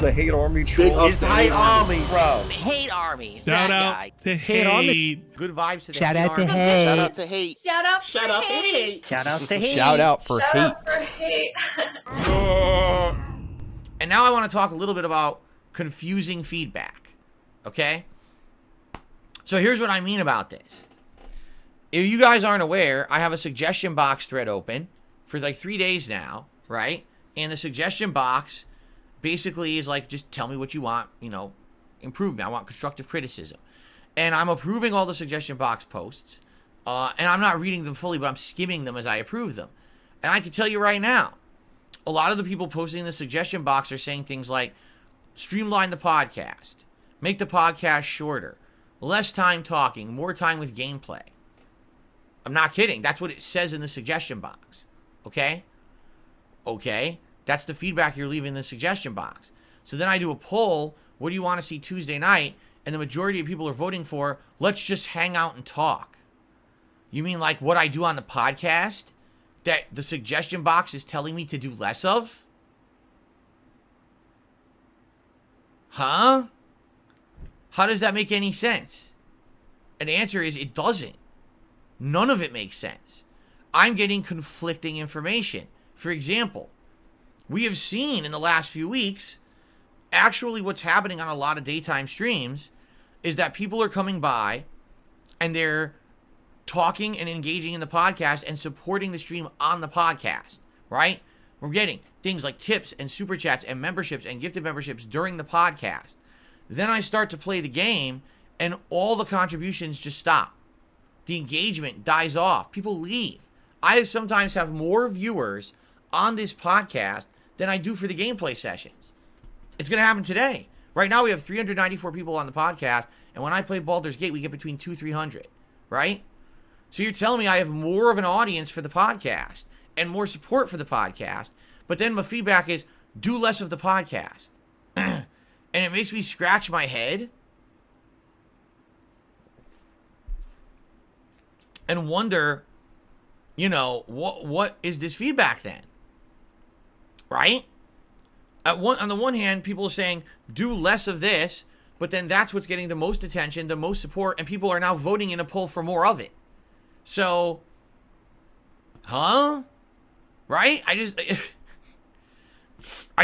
the hate army troll. It's the hate army, bro. Hate army. Shout that out guy. to Hate army. hate. Good vibes to the Shout hate out to army. hate. Shout out to hate. Shout out Shout out to hate. Shout out to hate. Shout out for Shout hate. out for hate. And now I want to talk a little bit about confusing feedback. Okay? So here's what I mean about this. If you guys aren't aware, I have a suggestion box thread open for like 3 days now, right? And the suggestion box basically is like, just tell me what you want, you know, improve me. I want constructive criticism. And I'm approving all the suggestion box posts. And I'm not reading them fully, but I'm skimming them as I approve them. And I can tell you right now, a lot of the people posting in the suggestion box are saying things like, streamline the podcast, make the podcast shorter, less time talking, more time with gameplay. I'm not kidding. That's what it says in the suggestion box. Okay? Okay. That's the feedback you're leaving in the suggestion box. So then I do a poll. What do you want to see Tuesday night? And the majority of people are voting for, let's just hang out and talk. You mean like what I do on the podcast that the suggestion box is telling me to do less of? Huh? How does that make any sense? And the answer is it doesn't. None of it makes sense. I'm getting conflicting information. For example, we have seen in the last few weeks, actually what's happening on a lot of daytime streams is that people are coming by and they're talking and engaging in the podcast and supporting the stream on the podcast, right? We're getting things like tips and super chats and memberships and gifted memberships during the podcast. Then I start to play the game and all the contributions just stop. The engagement dies off. People leave. I sometimes have more viewers on this podcast than I do for the gameplay sessions. It's going to happen today. Right now we have 394 people on the podcast, and when I play Baldur's Gate, we get between 200-300, right? So you're telling me I have more of an audience for the podcast and more support for the podcast, but then my feedback is, do less of the podcast. And it makes me scratch my head and wonder, you know, what is this feedback then? Right? On the one hand, people are saying, do less of this, but then that's what's getting the most attention, the most support, and people are now voting in a poll for more of it. So, huh? Right? I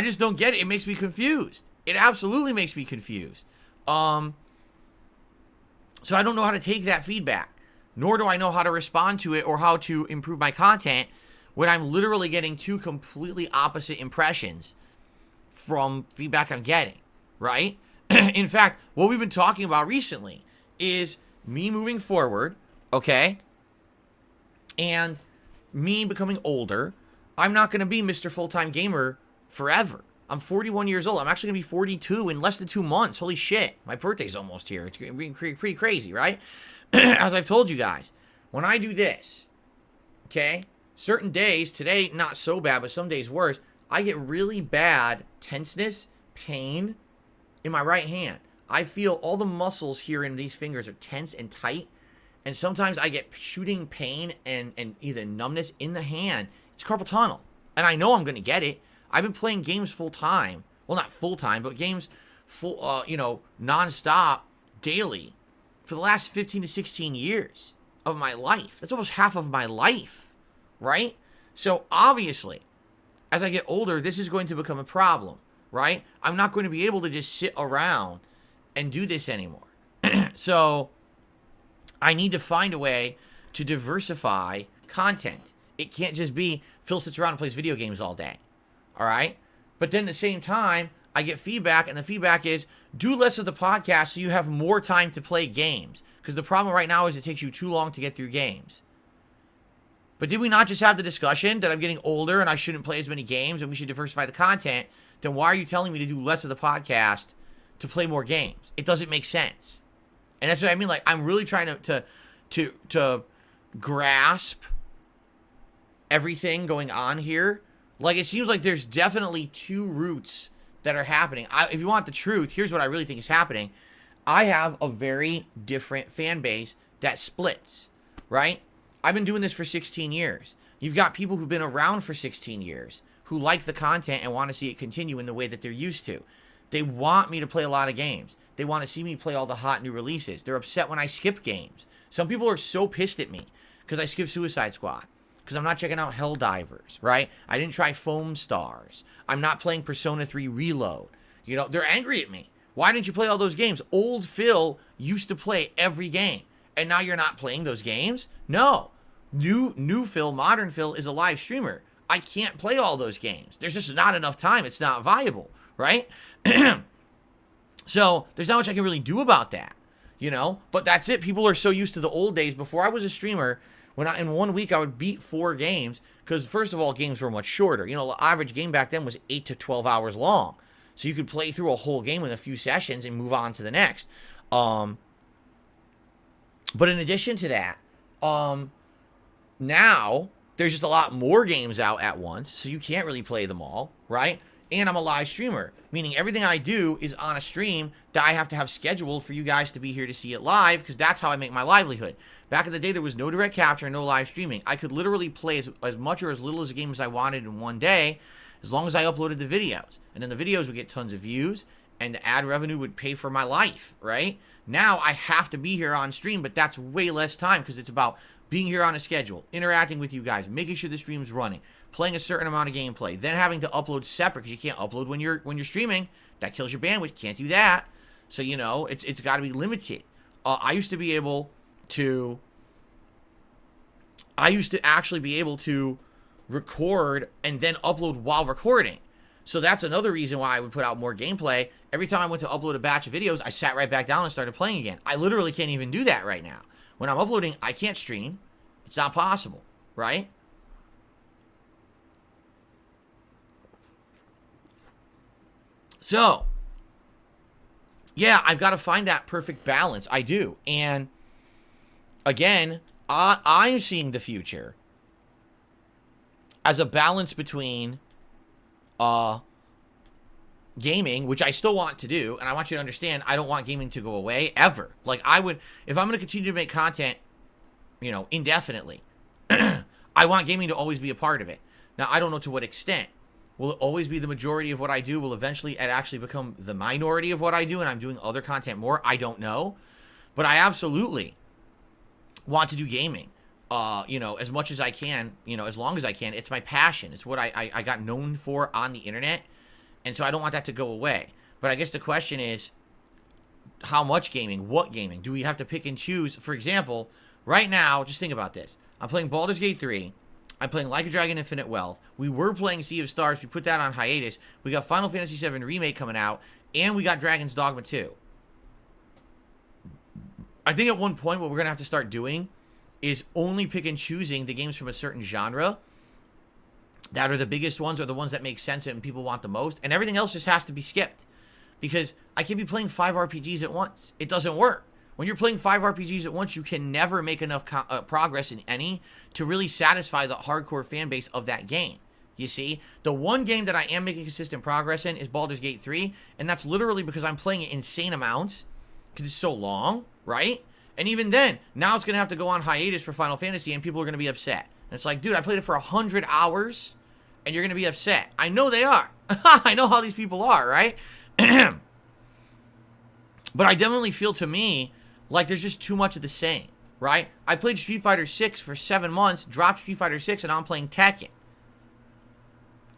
just don't get it. It makes me confused. It absolutely makes me confused. So I don't know how to take that feedback. Nor do I know how to respond to it or how to improve my content when I'm literally getting two completely opposite impressions from feedback I'm getting, right? In fact, what we've been talking about recently is me moving forward, okay? And me becoming older. I'm not going to be Mr. Full-Time Gamer forever. I'm 41 years old. I'm actually going to be 42 in less than 2 months. Holy shit. My birthday's almost here. It's being pretty crazy, right? As I've told you guys, when I do this, okay, certain days, today not so bad, but some days worse, I get really bad tenseness, pain in my right hand. I feel all the muscles here in these fingers are tense and tight, and sometimes I get shooting pain and either numbness in the hand. It's carpal tunnel, and I know I'm going to get it. I've been playing games full time. Well, not full time, but games full, non-stop, daily for the last 15 to 16 years of my life. That's almost half of my life, right? So obviously, as I get older, this is going to become a problem, right? I'm not going to be able to just sit around and do this anymore. So I need to find a way to diversify content. It can't just be Phil sits around and plays video games all day. All right? But then at the same time, I get feedback, and the feedback is, do less of the podcast so you have more time to play games. Because the problem right now is it takes you too long to get through games. But did we not just have the discussion that I'm getting older and I shouldn't play as many games and we should diversify the content? Then why are you telling me to do less of the podcast to play more games? It doesn't make sense. And that's what I mean. Like, I'm really trying to grasp everything going on here. Like, it seems like there's definitely two routes that are happening. If you want the truth, here's what I really think is happening. I have a very different fan base that splits, right? I've been doing this for 16 years. You've got people who've been around for 16 years who like the content and want to see it continue in the way that they're used to. They want me to play a lot of games. They want to see me play all the hot new releases. They're upset when I skip games. Some people are so pissed at me because I skip Suicide Squad. Because I'm not checking out Helldivers, right? I didn't try Foam Stars. I'm not playing Persona 3 Reload. You know, they're angry at me. Why didn't you play all those games? Old Phil used to play every game. And now you're not playing those games? No. New Phil, modern Phil, is a live streamer. I can't play all those games. There's just not enough time. It's not viable, right? So there's not much I can really do about that, you know? But that's it. People are so used to the old days. Before I was a streamer, in 1 week I would beat 4 games, because first of all, games were much shorter. You know, the average game back then was 8 to 12 hours long. So you could play through a whole game in a few sessions and move on to the next. But in addition to that, now there's just a lot more games out at once, so you can't really play them all, right? And I'm a live streamer, meaning everything I do is on a stream that I have to have scheduled for you guys to be here to see it live, because that's how I make my livelihood. Back in the day, there was no direct capture and no live streaming. I could literally play as much or as little as a game as I wanted in one day, as long as I uploaded the videos. And then the videos would get tons of views, and the ad revenue would pay for my life, right? Now I have to be here on stream, but that's way less time, because it's about being here on a schedule, interacting with you guys, making sure the stream's running, playing a certain amount of gameplay, then having to upload separate, because you can't upload when you're streaming. That kills your bandwidth. Can't do that. So, you know, it's got to be limited. I used to actually be able to record and then upload while recording. So that's another reason why I would put out more gameplay. Every time I went to upload a batch of videos, I sat right back down and started playing again. I literally can't even do that right now. When I'm uploading, I can't stream. It's not possible, right? So, yeah, I've got to find that perfect balance. I do. And, again, I'm seeing the future as a balance between gaming, which I still want to do, and I want you to understand, I don't want gaming to go away, ever. Like, I would, if I'm going to continue to make content, you know, indefinitely, I want gaming to always be a part of it. Now, I don't know to what extent. Will it always be the majority of what I do? Will eventually it actually become the minority of what I do, and I'm doing other content more? I don't know. But I absolutely want to do gaming, you know, as much as I can, you know, as long as I can. It's my passion. It's what I got known for on the internet. And so I don't want that to go away. But I guess the question is, how much gaming? What gaming? Do we have to pick and choose? For example, right now, just think about this. I'm playing Baldur's Gate 3. I'm playing Like a Dragon Infinite Wealth. We were playing Sea of Stars. We put that on hiatus. We got Final Fantasy VII Remake coming out. And we got Dragon's Dogma 2. I think at one point what we're going to have to start doing is only pick and choosing the games from a certain genre that are the biggest ones or the ones that make sense and people want the most. And everything else just has to be skipped. Because I can't be playing 5 RPGs at once. It doesn't work. When you're playing 5 RPGs at once, you can never make enough progress in any to really satisfy the hardcore fan base of that game. You see? The one game that I am making consistent progress in is Baldur's Gate 3, and that's literally because I'm playing it insane amounts, because it's so long, right? And even then, now it's going to have to go on hiatus for Final Fantasy, and people are going to be upset. And it's like, dude, I played it for 100 hours, and you're going to be upset. I know they are. I know how these people are, right? But I definitely feel, to me, like there's just too much of the same, right? I played Street Fighter 6 for 7 months, dropped Street Fighter 6, and now I'm playing Tekken.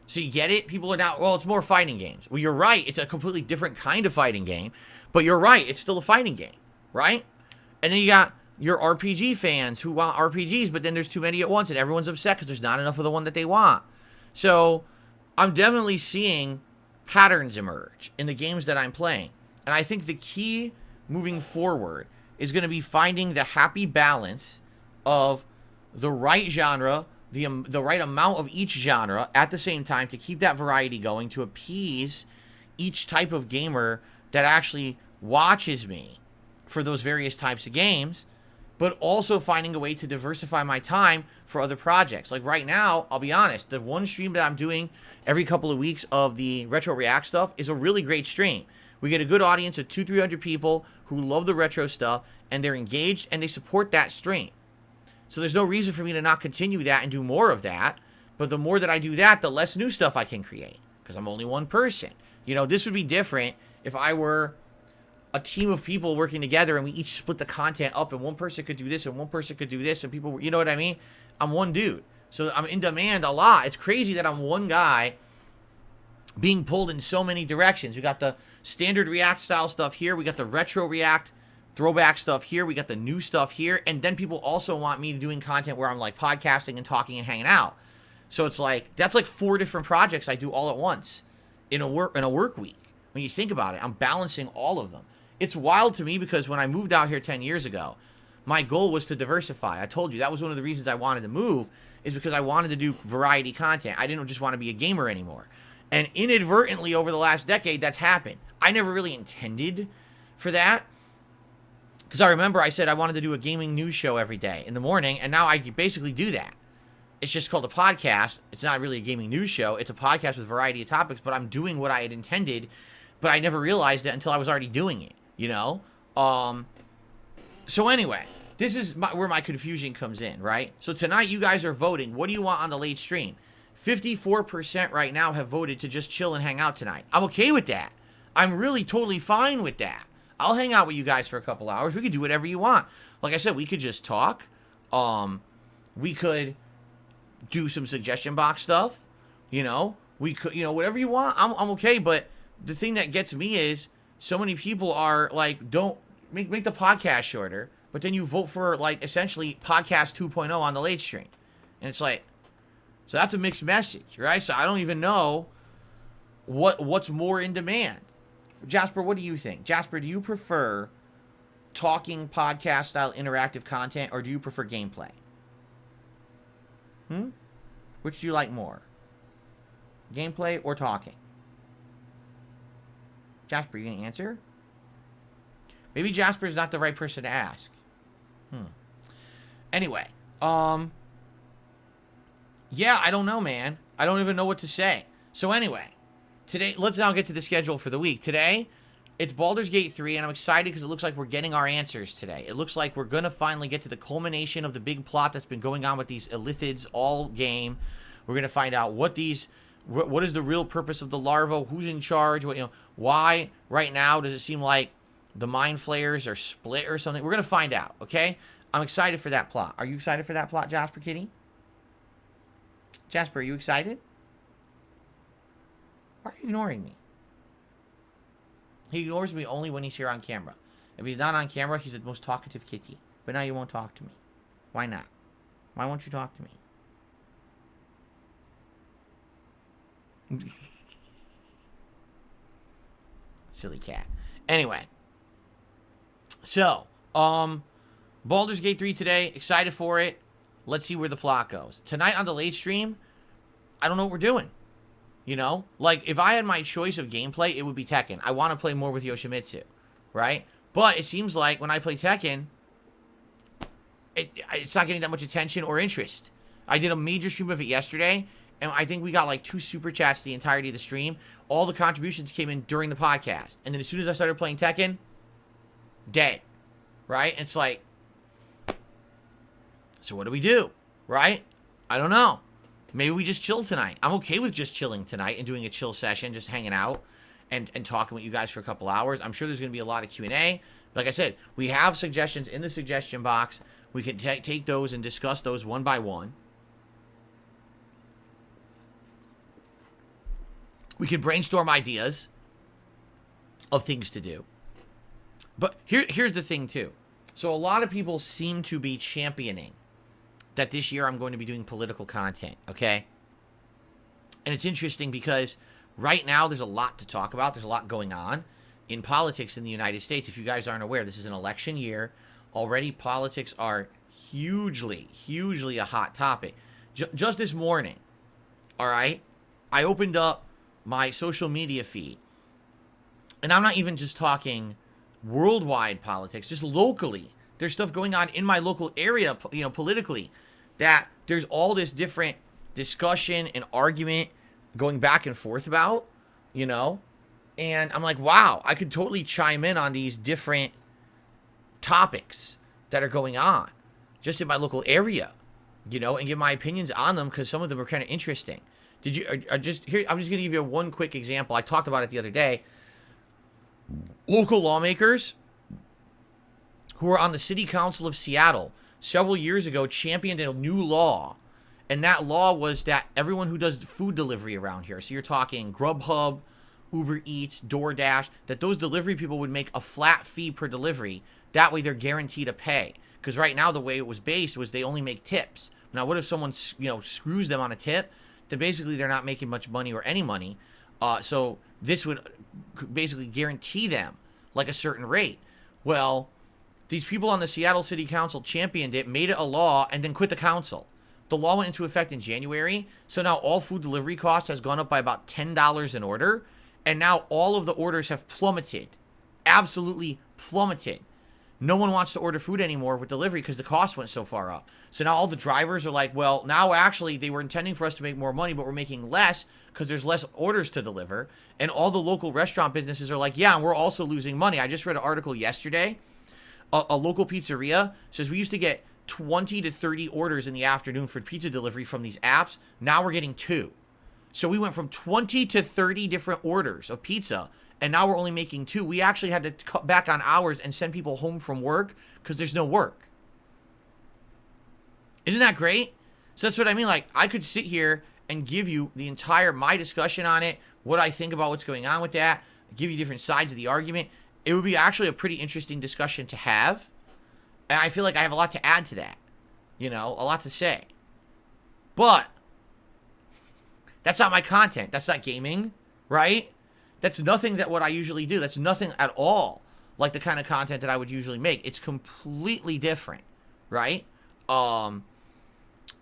So you get it? People are now, well, it's more fighting games. Well, you're right. It's a completely different kind of fighting game. But you're right. It's still a fighting game, right? And then you got your RPG fans who want RPGs, but then there's too many at once, and everyone's upset because there's not enough of the one that they want. So I'm definitely seeing patterns emerge in the games that I'm playing. And I think the key moving forward is going to be finding the happy balance of the right genre, the right amount of each genre at the same time to keep that variety going, to appease each type of gamer that actually watches me for those various types of games, but also finding a way to diversify my time for other projects. Like right now, I'll be honest, the one stream that I'm doing every couple of weeks of the Retro React stuff is a really great stream. We get a good audience of 200-300 people who love the retro stuff, and they're engaged, and they support that stream. So there's no reason for me to not continue that and do more of that. But the more that I do that, the less new stuff I can create, because I'm only one person. You know, this would be different if I were a team of people working together and we each split the content up and one person could do this and one person could do this and people, you know what I mean? I'm one dude. So I'm in demand a lot. It's crazy that I'm one guy being pulled in so many directions. We got the standard React style stuff here. We got the retro React throwback stuff here. We got the new stuff here. And then people also want me doing content where I'm like podcasting and talking and hanging out. So it's like, that's like 4 different projects I do all at once in a work week. When you think about it, I'm balancing all of them. It's wild to me because when I moved out here 10 years ago, my goal was to diversify. I told you that was one of the reasons I wanted to move, is because I wanted to do variety content. I didn't just want to be a gamer anymore. And inadvertently over the last decade, that's happened. I never really intended for that. Because I remember I said I wanted to do a gaming news show every day in the morning, and now I basically do that. It's just called a podcast. It's not really a gaming news show. It's a podcast with a variety of topics, but I'm doing what I had intended, but I never realized it until I was already doing it, you know? So anyway, this is where my confusion comes in, right? So tonight you guys are voting. What do you want on the late stream? 54% right now have voted to just chill and hang out tonight. I'm okay with that. I'm really totally fine with that. I'll hang out with you guys for a couple hours. We could do whatever you want. Like I said, we could just talk. We could do some suggestion box stuff. You know, we could, you know, whatever you want. I'm okay. But the thing that gets me is so many people are like, don't make the podcast shorter, but then you vote for like essentially podcast 2.0 on the late stream. And it's like, so that's a mixed message, right? So I don't even know what's more in demand. Jasper, what do you think? Jasper, do you prefer talking podcast style interactive content, or do you prefer gameplay? Which do you like more? Gameplay or talking? Jasper, you gonna answer? Maybe Jasper's not the right person to ask. Anyway, yeah, I don't know, man. I don't even know what to say. So anyway, today, let's now get to the schedule for the week. Today, it's Baldur's Gate 3, and I'm excited because it looks like we're getting our answers today. It looks like we're going to finally get to the culmination of the big plot that's been going on with these illithids all game. We're going to find out what is the real purpose of the larva, who's in charge, what, you know, why right now does it seem like the mind flayers are split or something. We're going to find out, okay? I'm excited for that plot. Are you excited for that plot, Jasper Kitty? Jasper, are you excited? Why are you ignoring me? He ignores me only when he's here on camera. If he's not on camera, he's the most talkative kitty. But now you won't talk to me. Why not? Why won't you talk to me? Silly cat. Anyway. So, Baldur's Gate 3 today. Excited for it. Let's see where the plot goes. Tonight on the late stream, I don't know what we're doing. You know? Like, if I had my choice of gameplay, it would be Tekken. I want to play more with Yoshimitsu. Right? But it seems like when I play Tekken, it's not getting that much attention or interest. I did a major stream of it yesterday, and I think we got like 2 super chats the entirety of the stream. All the contributions came in during the podcast. And then as soon as I started playing Tekken, dead. Right? It's like, so what do we do? Right? I don't know. Maybe we just chill tonight. I'm okay with just chilling tonight and doing a chill session, just hanging out and talking with you guys for a couple hours. I'm sure there's going to be a lot of Q&A. Like I said, we have suggestions in the suggestion box. We can take those and discuss those one by one. We can brainstorm ideas of things to do. But here's the thing, too. So a lot of people seem to be championing that this year I'm going to be doing political content, okay? And it's interesting because right now there's a lot to talk about. There's a lot going on in politics in the United States. If you guys aren't aware, this is an election year. Already politics are hugely a hot topic. Just this morning, all right, I opened up my social media feed. And I'm not even just talking worldwide politics, just locally. There's stuff going on in my local area, you know, politically, that there's all this different discussion and argument going back and forth about, you know, and I'm like, wow, I could totally chime in on these different topics that are going on just in my local area, you know, and give my opinions on them because some of them are kind of interesting. Did you just here? I'm just gonna give you one quick example. I talked about it the other day. Local lawmakers who were on the city council of Seattle several years ago championed a new law, and that law was that everyone who does food delivery around here, so you're talking Grubhub, Uber Eats, DoorDash, that those delivery people would make a flat fee per delivery. That way they're guaranteed a pay. Because right now the way it was based was they only make tips. Now what if someone screws them on a tip? Then basically they're not making much money or any money. So this would basically guarantee them like a certain rate. Well, these people on the Seattle City Council championed it, made it a law, and then quit the council. The law went into effect in January, so now all food delivery costs has gone up by about $10 an order, and now all of the orders have plummeted. Absolutely plummeted. No one wants to order food anymore with delivery because the cost went so far up. So now all the drivers are like, well, now actually they were intending for us to make more money, but we're making less because there's less orders to deliver. And all the local restaurant businesses are like, yeah, and we're also losing money. I just read an article yesterday. A local pizzeria says we used to get 20 to 30 orders in the afternoon for pizza delivery from these apps. Now we're getting 2. So we went from 20 to 30 different orders of pizza, and now we're only making 2. We actually had to cut back on hours and send people home from work because there's no work. Isn't that great? So that's what I mean. Like, I could sit here and give you the entire, my discussion on it, what I think about what's going on with that, give you different sides of the argument. It would be actually a pretty interesting discussion to have. And I feel like I have a lot to add to that. You know, a lot to say. But that's not my content. That's not gaming, right? That's nothing that what I usually do. That's nothing at all like the kind of content that I would usually make. It's completely different, right? And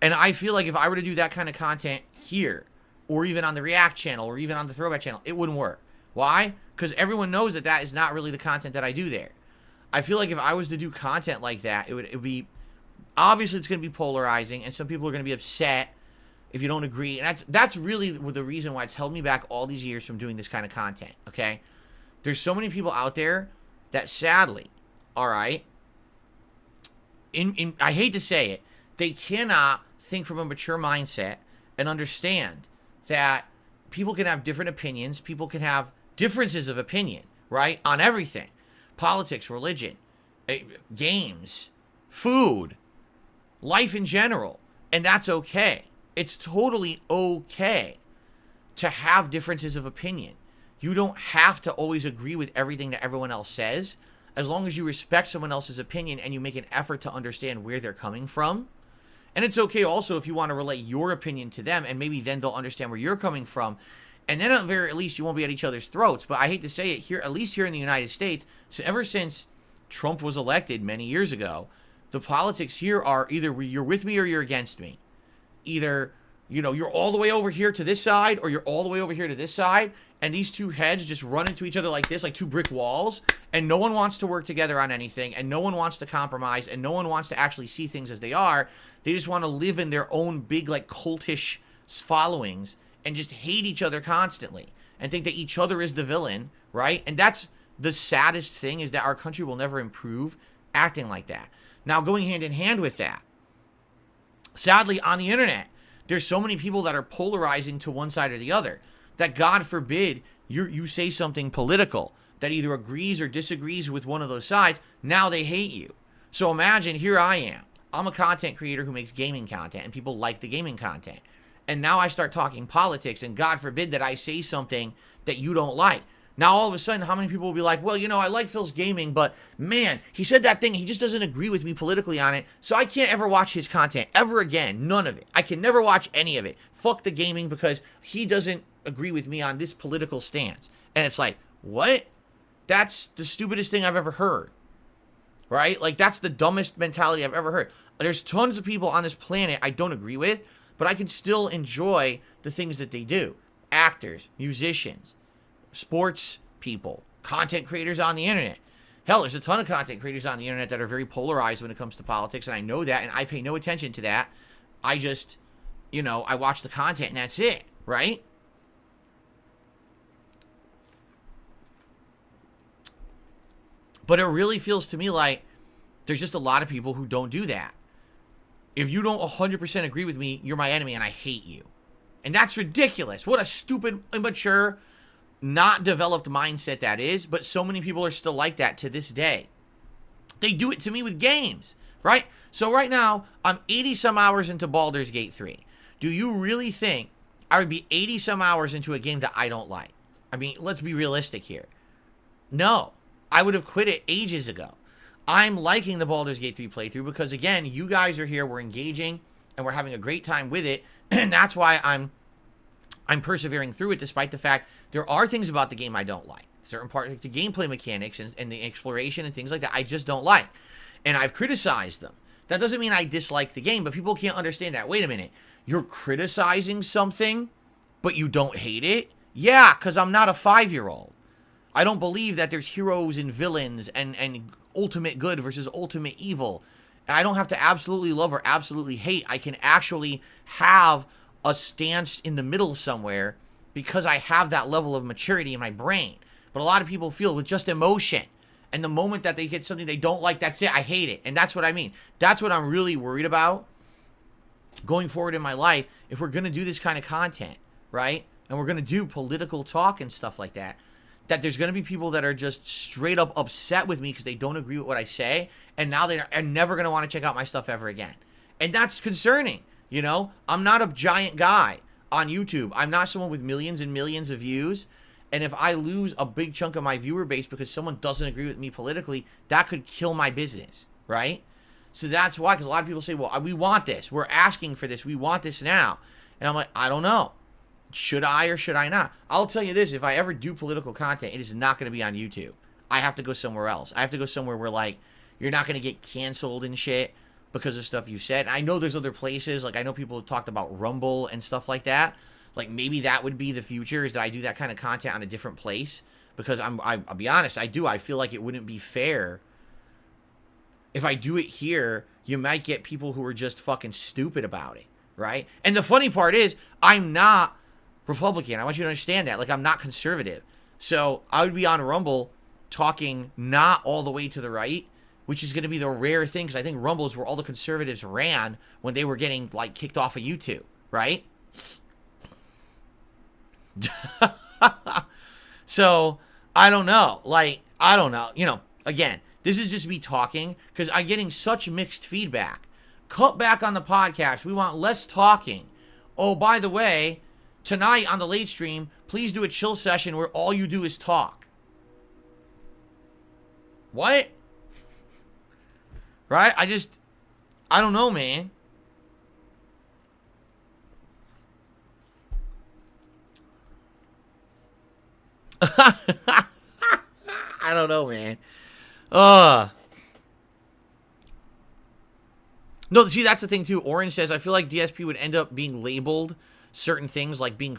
I feel like if I were to do that kind of content here, or even on the React channel, or even on the Throwback channel, it wouldn't work. Why? Because everyone knows that that is not really the content that I do there. I feel like if I was to do content like that, it would be, obviously it's going to be polarizing, and some people are going to be upset if you don't agree. And that's really the reason why it's held me back all these years from doing this kind of content, okay? There's so many people out there that sadly, all right, I hate to say it, they cannot think from a mature mindset and understand that people can have different opinions, people can have differences of opinion, right, on everything. Politics, religion, games, food, life in general, and that's okay. It's totally okay to have differences of opinion. You don't have to always agree with everything that everyone else says, as long as you respect someone else's opinion and you make an effort to understand where they're coming from. And it's okay also if you want to relate your opinion to them, and maybe then they'll understand where you're coming from. And then at the very least, you won't be at each other's throats. But I hate to say it, here, at least here in the United States, so ever since Trump was elected many years ago, the politics here are either you're with me or you're against me. Either, you know, you're all the way over here to this side, or you're all the way over here to this side, and these two heads just run into each other like this, like two brick walls, and no one wants to work together on anything, and no one wants to compromise, and no one wants to actually see things as they are. They just want to live in their own big, like, cultish followings and just hate each other constantly and think that each other is the villain, right? And that's the saddest thing, is that our country will never improve acting like that. Now, going hand in hand with that, sadly, on the internet, there's so many people that are polarizing to one side or the other that, God forbid, you say something political that either agrees or disagrees with one of those sides. Now they hate you. So imagine, here I am. I'm a content creator who makes gaming content, and people like the gaming content. And now I start talking politics, and God forbid that I say something that you don't like. Now, all of a sudden, how many people will be like, well, you know, I like Phil's gaming, but man, he said that thing, he just doesn't agree with me politically on it, so I can't ever watch his content ever again. None of it. I can never watch any of it. Fuck the gaming because he doesn't agree with me on this political stance. And it's like, what? That's the stupidest thing I've ever heard. Right? Like, that's the dumbest mentality I've ever heard. There's tons of people on this planet I don't agree with, but I can still enjoy the things that they do. Actors, musicians, sports people, content creators on the internet. Hell, there's a ton of content creators on the internet that are very polarized when it comes to politics, and I know that, and I pay no attention to that. I just, you know, I watch the content, and that's it, right? But it really feels to me like there's just a lot of people who don't do that. If you don't 100% agree with me, you're my enemy, and I hate you. And that's ridiculous. What a stupid, immature, not developed mindset that is. But so many people are still like that to this day. They do it to me with games, right? So right now, I'm 80 some hours into Baldur's Gate 3. Do you really think I would be 80 some hours into a game that I don't like? I mean, let's be realistic here. No, I would have quit it ages ago. I'm liking the Baldur's Gate 3 playthrough because, again, you guys are here, we're engaging, and we're having a great time with it, and that's why I'm persevering through it, despite the fact there are things about the game I don't like. Certain parts, like the gameplay mechanics and the exploration and things like that, I just don't like. And I've criticized them. That doesn't mean I dislike the game, but people can't understand that. Wait a minute. You're criticizing something, but you don't hate it? Yeah, because I'm not a 5-year-old. I don't believe that there's heroes and villains and ultimate good versus ultimate evil. And I don't have to absolutely love or absolutely hate. I can actually have a stance in the middle somewhere because I have that level of maturity in my brain. But a lot of people feel with just emotion. And the moment that they get something they don't like, that's it. I hate it. And that's what I mean. That's what I'm really worried about going forward in my life. If we're going to do this kind of content, right? And we're going to do political talk and stuff like that, that there's going to be people that are just straight up upset with me because they don't agree with what I say. And now they are never going to want to check out my stuff ever again. And that's concerning. You know, I'm not a giant guy on YouTube. I'm not someone with millions and millions of views. And if I lose a big chunk of my viewer base because someone doesn't agree with me politically, that could kill my business, right? So that's why, because a lot of people say, well, we want this. We're asking for this. We want this now. And I'm like, I don't know. Should I or should I not? I'll tell you this. If I ever do political content, it is not going to be on YouTube. I have to go somewhere else. I have to go somewhere where, like, you're not going to get canceled and shit because of stuff you said. And I know there's other places. Like, I know people have talked about Rumble and stuff like that. Like, maybe that would be the future, is that I do that kind of content on a different place. Because I'll be honest, I feel like it wouldn't be fair. If I do it here, you might get people who are just fucking stupid about it, right? And the funny part is, I'm not Republican. I want you to understand that. Like, I'm not conservative. So, I would be on Rumble talking not all the way to the right, which is going to be the rare thing, because I think Rumble is where all the conservatives ran when they were getting, like, kicked off of YouTube, right? So, I don't know. Like, I don't know. You know, again, this is just me talking because I'm getting such mixed feedback. Cut back on the podcast. We want less talking. Oh, by the way, tonight on the late stream, please do a chill session where all you do is talk. What? Right? I don't know, man. I don't know, man. No, see, that's the thing, too. Orange says, I feel like DSP would end up being labeled certain things, like being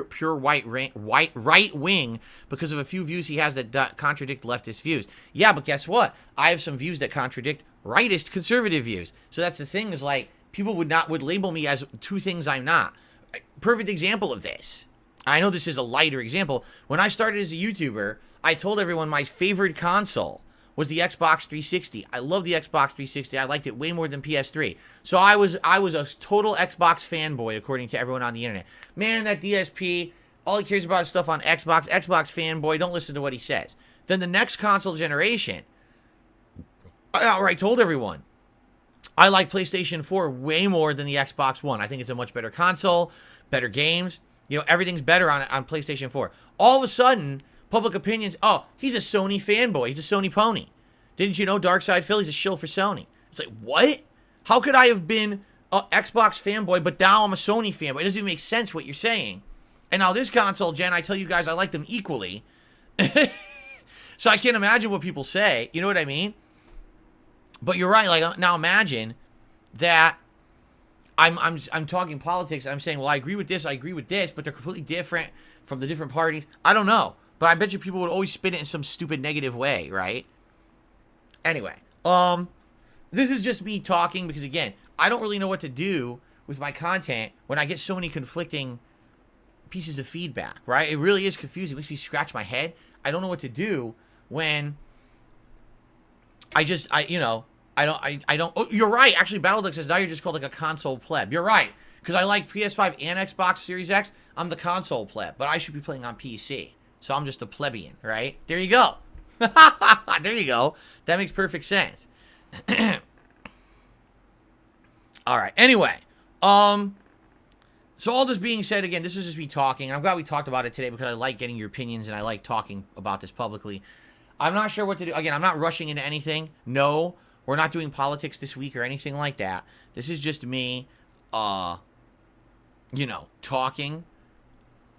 pure right wing because of a few views he has that contradict leftist views. Yeah, but guess what? I have some views that contradict rightist conservative views. So that's the thing, is like, people would label me as two things I'm not. Perfect example of this. I know this is a lighter example. When I started as a YouTuber, I told everyone my favorite console was the Xbox 360. I love the Xbox 360. I liked it way more than PS3. So I was a total Xbox fanboy, according to everyone on the internet. Man, that DSP, all he cares about is stuff on Xbox. Xbox fanboy, don't listen to what he says. Then the next console generation, I outright told everyone, I like PlayStation 4 way more than the Xbox One. I think it's a much better console, better games. You know, everything's better on PlayStation 4. All of a sudden, public opinions, oh, he's a Sony fanboy. He's a Sony pony. Didn't you know Darkside Philly's a shill for Sony? It's like, what? How could I have been an Xbox fanboy, but now I'm a Sony fanboy? It doesn't even make sense what you're saying. And now this console gen, I tell you guys, I like them equally. So I can't imagine what people say. You know what I mean? But you're right. Like, now imagine that I'm talking politics. I'm saying, well, I agree with this, but they're completely different from the different parties. I don't know, but I bet you people would always spin it in some stupid negative way, right? Anyway, this is just me talking because, again, I don't really know what to do with my content when I get so many conflicting pieces of feedback, right? It really is confusing. It makes me scratch my head. I don't know what to do when I don't. Oh, you're right. Actually, Baldur says now you're just called like a console pleb. You're right. Because I like PS5 and Xbox Series X. I'm the console pleb, but I should be playing on PC. So I'm just a plebeian, right? There you go. There you go. That makes perfect sense. All right. Anyway, so all this being said, again, this is just me talking. I'm glad we talked about it today because I like getting your opinions and I like talking about this publicly. I'm not sure what to do. Again, I'm not rushing into anything. No, we're not doing politics this week or anything like that. This is just me, you know, talking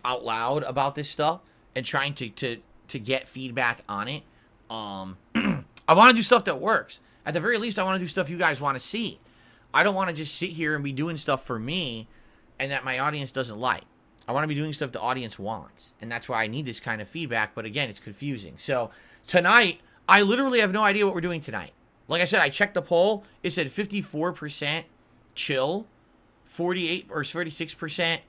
out loud about this stuff and trying to get feedback on it. I want to do stuff that works. At the very least, I want to do stuff you guys want to see. I don't want to just sit here and be doing stuff for me and that my audience doesn't like. I want to be doing stuff the audience wants. And that's why I need this kind of feedback. But again, it's confusing. So tonight, I literally have no idea what we're doing tonight. Like I said, I checked the poll. It said 54% chill, 48 or 46%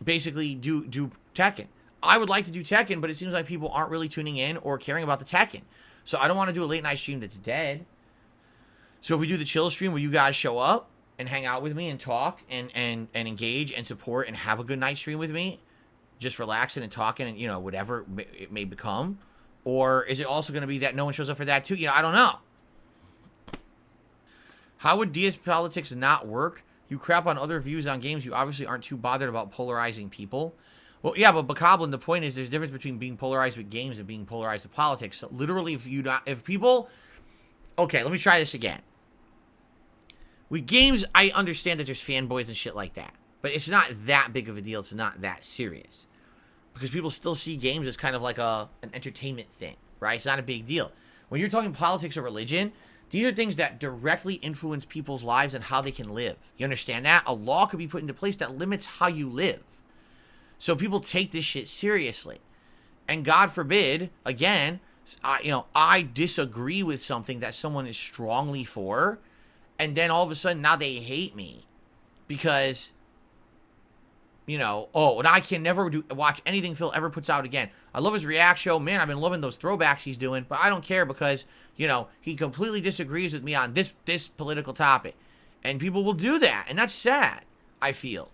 basically do Tekken. I would like to do Tekken, but it seems like people aren't really tuning in or caring about the Tekken. So I don't want to do a late night stream that's dead. So if we do the chill stream where you guys show up and hang out with me and talk and engage and support and have a good night stream with me, just relaxing and talking and, you know, whatever it may become. Or is it also going to be that no one shows up for that too? You know, I don't know. How would DS politics not work? You crap on other views on games. You obviously aren't too bothered about polarizing people. Well, yeah, but Bokoblin, the point is there's a difference between being polarized with games and being polarized with politics. So literally, if people... Okay, let me try this again. With games, I understand that there's fanboys and shit like that. But it's not that big of a deal. It's not that serious. Because people still see games as kind of like an entertainment thing, right? It's not a big deal. When you're talking politics or religion, these are things that directly influence people's lives and how they can live. You understand that? A law could be put into place that limits how you live. So people take this shit seriously. And God forbid, again, I disagree with something that someone is strongly for, and then all of a sudden now they hate me because, you know, oh, and I can never watch anything Phil ever puts out again. I love his React show. Man, I've been loving those throwbacks he's doing, but I don't care because, you know, he completely disagrees with me on this political topic. And people will do that, and that's sad, I feel.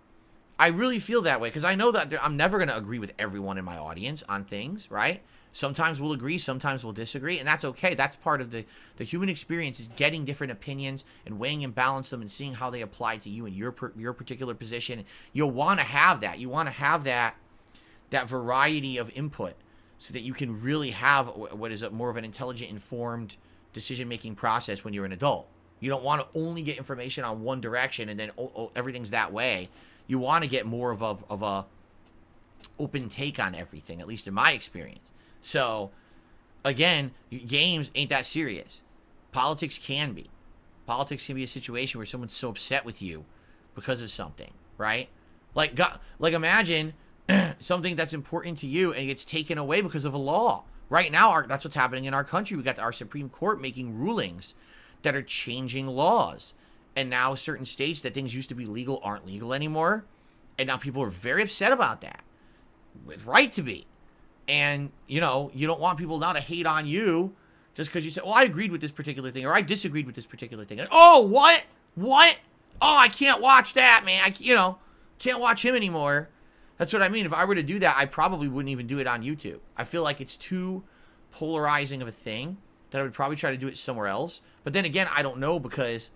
I really feel that way because I know that I'm never going to agree with everyone in my audience on things, right? Sometimes we'll agree, sometimes we'll disagree, and that's okay. That's part of the human experience, is getting different opinions and weighing and balance them and seeing how they apply to you and your particular position. You'll want to have that. You want to have that variety of input so that you can really have what is more of an intelligent, informed decision-making process when you're an adult. You don't want to only get information on one direction and then everything's that way. You want to get more of a open take on everything, at least in my experience. So, again, games ain't that serious. Politics can be. Politics can be a situation where someone's so upset with you because of something, right? Like imagine something that's important to you and it gets taken away because of a law. Right now, that's what's happening in our country. We got our Supreme Court making rulings that are changing laws. And now certain states that things used to be legal aren't legal anymore. And now people are very upset about that. With right to be. And, you know, you don't want people now to hate on you just because you said, well, I agreed with this particular thing or I disagreed with this particular thing. And, oh, what? What? Oh, I can't watch that, man. Can't watch him anymore. That's what I mean. If I were to do that, I probably wouldn't even do it on YouTube. I feel like it's too polarizing of a thing that I would probably try to do it somewhere else. But then again, I don't know because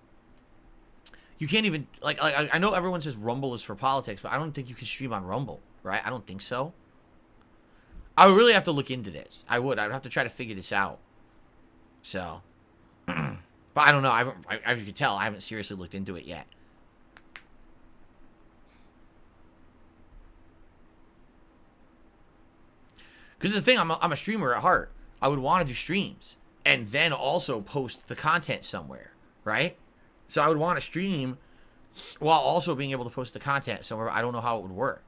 you can't even, like I know everyone says Rumble is for politics, but I don't think you can stream on Rumble, right? I don't think so. I would really have to look into this. I would have to try to figure this out. So, but I don't know. As you can tell, I haven't seriously looked into it yet. Because the thing, I'm a streamer at heart. I would want to do streams and then also post the content somewhere, right? So I would want to stream while also being able to post the content somewhere. I don't know how it would work.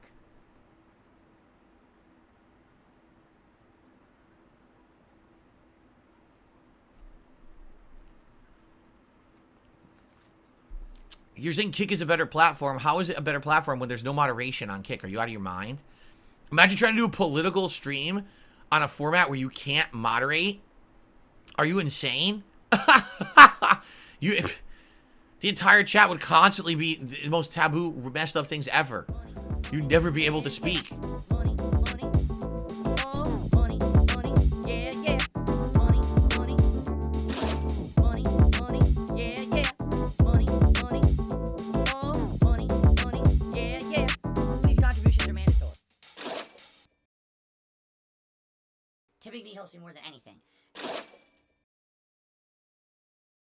You're saying Kick is a better platform. How is it a better platform when there's no moderation on Kick? Are you out of your mind? Imagine trying to do a political stream on a format where you can't moderate. Are you insane? These The entire chat would constantly be the most taboo, messed up things ever. You'd never be able to speak. Tipping me helps me more than anything.